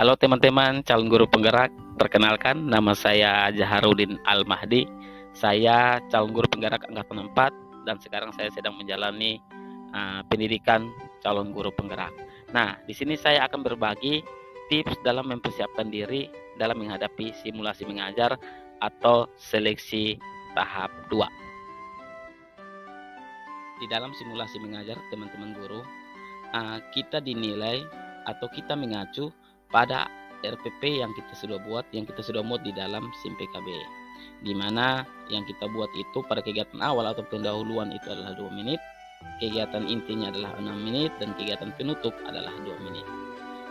Halo teman-teman calon guru penggerak, perkenalkan nama saya Jaharudin Al-Mahdi. Saya calon guru penggerak angkatan 4 dan sekarang saya sedang menjalani pendidikan calon guru penggerak. Nah, di sini saya akan berbagi tips dalam mempersiapkan diri dalam menghadapi simulasi mengajar atau seleksi tahap 2. Di dalam simulasi mengajar teman-teman guru, kita dinilai atau kita mengacu pada RPP yang kita sudah buat, yang kita sudah muat di dalam SIM PKB, di mana yang kita buat itu pada kegiatan awal atau pendahuluan itu adalah 2 menit, kegiatan intinya adalah 6 menit, dan kegiatan penutup adalah 2 menit.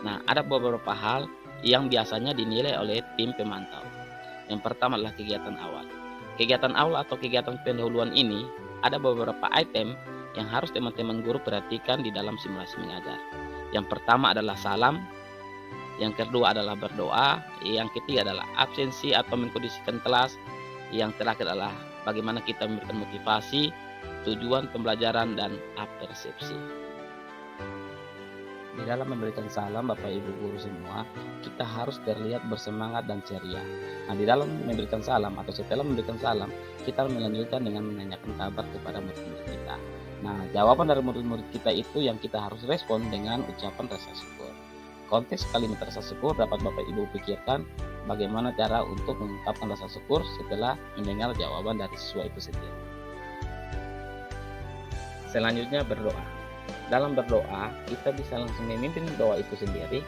Nah, ada beberapa hal yang biasanya dinilai oleh tim pemantau. Yang pertama adalah kegiatan awal. Kegiatan awal atau kegiatan pendahuluan ini ada beberapa item yang harus teman-teman guru perhatikan di dalam simulasi mengajar. Yang pertama adalah salam, yang kedua adalah berdoa, yang ketiga adalah absensi atau mengkondisikan kelas, yang terakhir adalah bagaimana kita memberikan motivasi, tujuan pembelajaran, dan persepsi. Di dalam memberikan salam, Bapak Ibu guru semua, kita harus terlihat bersemangat dan ceria. Nah, di dalam memberikan salam atau setelah memberikan salam, kita melanjutkan dengan menanyakan kabar kepada murid-murid kita. Nah, jawaban dari murid-murid kita itu yang kita harus respon dengan ucapan rasa syukur. Konteks kalimat rasa syukur dapat Bapak Ibu pikirkan bagaimana cara untuk mengungkapkan rasa syukur setelah mendengar jawaban dari siswa itu sendiri. Selanjutnya berdoa. Dalam berdoa, kita bisa langsung memimpin doa itu sendiri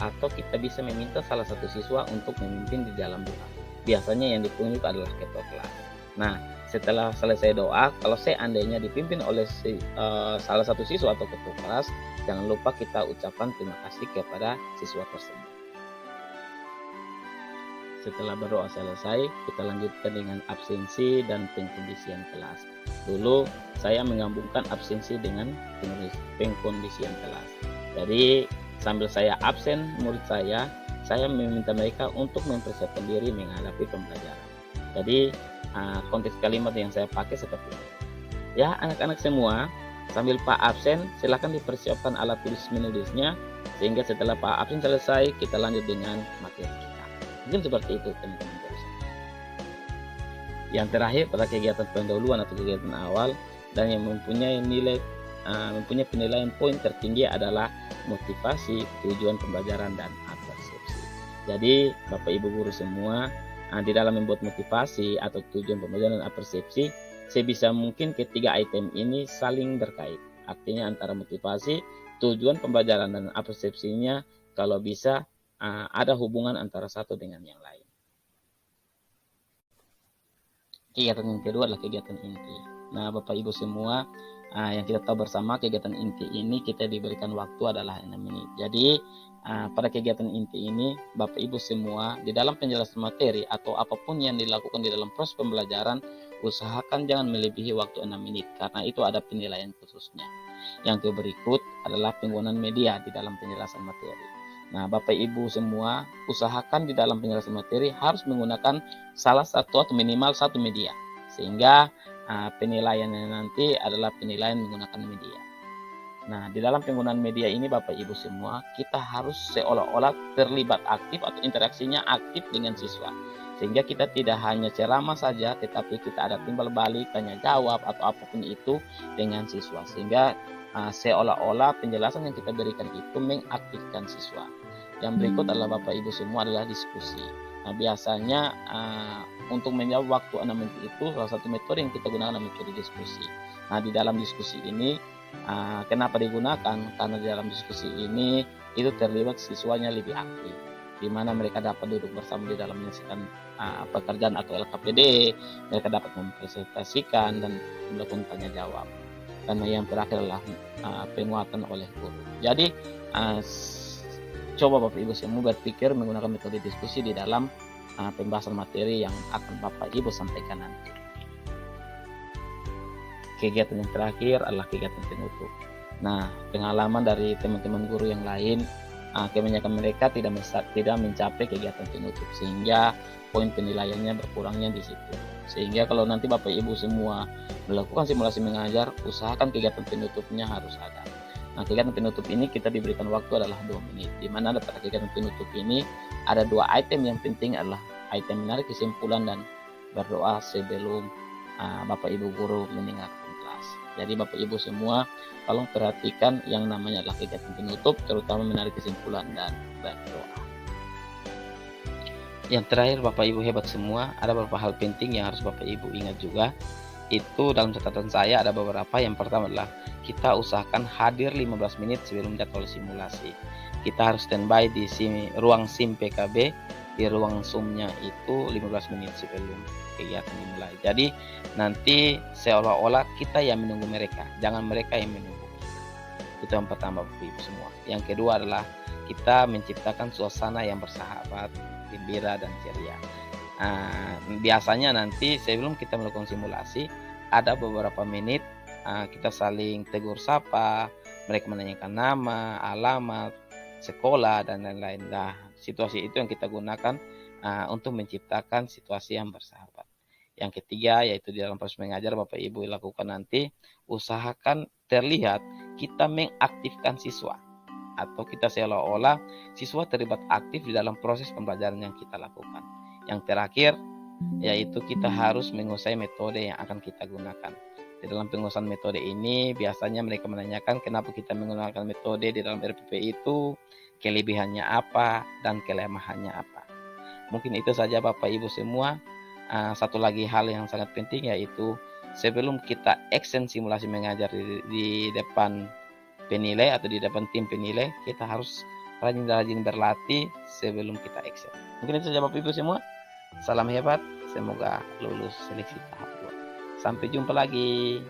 atau kita bisa meminta salah satu siswa untuk memimpin di dalam doa. Biasanya yang ditunjuk adalah ketua kelas. Nah, setelah selesai doa, kalau seandainya dipimpin oleh salah satu siswa atau ketua kelas, jangan lupa kita ucapkan terima kasih kepada siswa tersebut. Setelah berdoa selesai, kita lanjutkan dengan absensi dan pengkondisian kelas. Dulu saya menggabungkan absensi dengan pengkondisian kelas. Jadi sambil saya absen murid saya meminta mereka untuk mempersiapkan diri menghadapi pembelajaran. Jadi konteks kalimat yang saya pakai seperti ini. Ya, anak-anak semua, sambil Pak absen, silakan dipersiapkan alat tulis menulisnya, sehingga setelah Pak absen selesai, kita lanjut dengan materi kita. Mungkin seperti itu teman-teman. Yang terakhir pada kegiatan pendahuluan atau kegiatan awal dan yang mempunyai penilaian poin tertinggi adalah motivasi, tujuan pembelajaran, dan persepsi. Jadi Bapak Ibu guru semua, di dalam membuat motivasi atau tujuan pembelajaran dan persepsi, sebisa mungkin ketiga item ini saling berkait. Artinya antara motivasi, tujuan pembelajaran, dan persepsinya kalau bisa ada hubungan antara satu dengan yang lain. Kegiatan yang kedua adalah kegiatan inti. Nah, Bapak Ibu semua, yang kita tahu bersama kegiatan inti ini kita diberikan waktu adalah 6 menit. Jadi pada kegiatan inti ini Bapak Ibu semua di dalam penjelasan materi atau apapun yang dilakukan di dalam proses pembelajaran, usahakan jangan melebihi waktu 6 menit karena itu ada penilaian khususnya. Yang berikut adalah penggunaan media di dalam penjelasan materi. Nah, Bapak Ibu semua, usahakan di dalam penjelasan materi harus menggunakan salah satu atau minimal satu media, sehingga penilaiannya nanti adalah penilaian menggunakan media. Nah, di dalam penggunaan media ini Bapak Ibu semua, kita harus seolah-olah terlibat aktif atau interaksinya aktif dengan siswa. Sehingga kita tidak hanya ceramah saja, tetapi kita ada timbal balik, tanya jawab, atau apapun itu dengan siswa. Sehingga seolah-olah penjelasan yang kita berikan itu mengaktifkan siswa. Yang berikut adalah Bapak Ibu semua adalah diskusi. Nah, biasanya untuk menjawab waktu 6 menit itu salah satu metode yang kita gunakan adalah metode diskusi. Nah, di dalam diskusi ini kenapa digunakan? Karena di dalam diskusi ini itu terlibat siswanya lebih aktif, di mana mereka dapat duduk bersama di dalam menyelesaikan pekerjaan atau LKPD, mereka dapat mempresentasikan dan melakukan tanya jawab. Dan yang terakhir adalah penguatan oleh guru. Jadi coba Bapak Ibu semua berpikir menggunakan metode diskusi di dalam pembahasan materi yang akan Bapak Ibu sampaikan nanti. Kegiatan yang terakhir adalah kegiatan penutup. Nah, pengalaman dari teman-teman guru yang lain, kebanyakan mereka tidak mencapai kegiatan penutup, sehingga poin penilaiannya berkurangnya di situ. Sehingga kalau nanti Bapak Ibu semua melakukan simulasi mengajar, usahakan kegiatan penutupnya harus ada. Nah, kegiatan penutup ini kita diberikan waktu adalah 2 menit. Di mana pada kegiatan penutup ini ada 2 item yang penting adalah item menarik kesimpulan dan berdoa sebelum Bapak Ibu guru meninggalkan kelas. Jadi Bapak Ibu semua tolong perhatikan yang namanya adalah kegiatan penutup, terutama menarik kesimpulan dan berdoa. Yang terakhir Bapak Ibu hebat semua, ada beberapa hal penting yang harus Bapak Ibu ingat juga. Itu dalam catatan saya ada beberapa. Yang pertama adalah kita usahakan hadir 15 menit sebelum jadwal simulasi. Kita harus standby di ruang SIM PKB, di ruang Zoom-nya itu 15 menit sebelum kegiatan dimulai. Jadi nanti seolah-olah kita yang menunggu mereka, jangan mereka yang menunggu kita. Itu yang pertama Bapak Ibu semua. Yang kedua adalah kita menciptakan suasana yang bersahabat, gembira dan ceria. Biasanya nanti sebelum kita melakukan simulasi ada beberapa menit kita saling tegur sapa, mereka menanyakan nama, alamat, sekolah dan lain-lain. Nah, situasi itu yang kita gunakan untuk menciptakan situasi yang bersahabat. Yang ketiga yaitu di dalam proses mengajar Bapak Ibu lakukan nanti, usahakan terlihat kita mengaktifkan siswa atau kita seolah-olah siswa terlibat aktif di dalam proses pembelajaran yang kita lakukan. Yang terakhir yaitu kita harus menguasai metode yang akan kita gunakan. Di dalam penguasaan metode ini biasanya mereka menanyakan kenapa kita menggunakan metode di dalam RPP itu, kelebihannya apa dan kelemahannya apa. Mungkin itu saja Bapak Ibu semua. Satu lagi hal yang sangat penting yaitu sebelum kita action simulasi mengajar di depan penilai atau di depan tim penilai, kita harus rajin-rajin berlatih sebelum kita action. Mungkin itu saja Bapak Ibu semua. Salam hebat, semoga lulus seleksi tahap 2. Sampai jumpa lagi.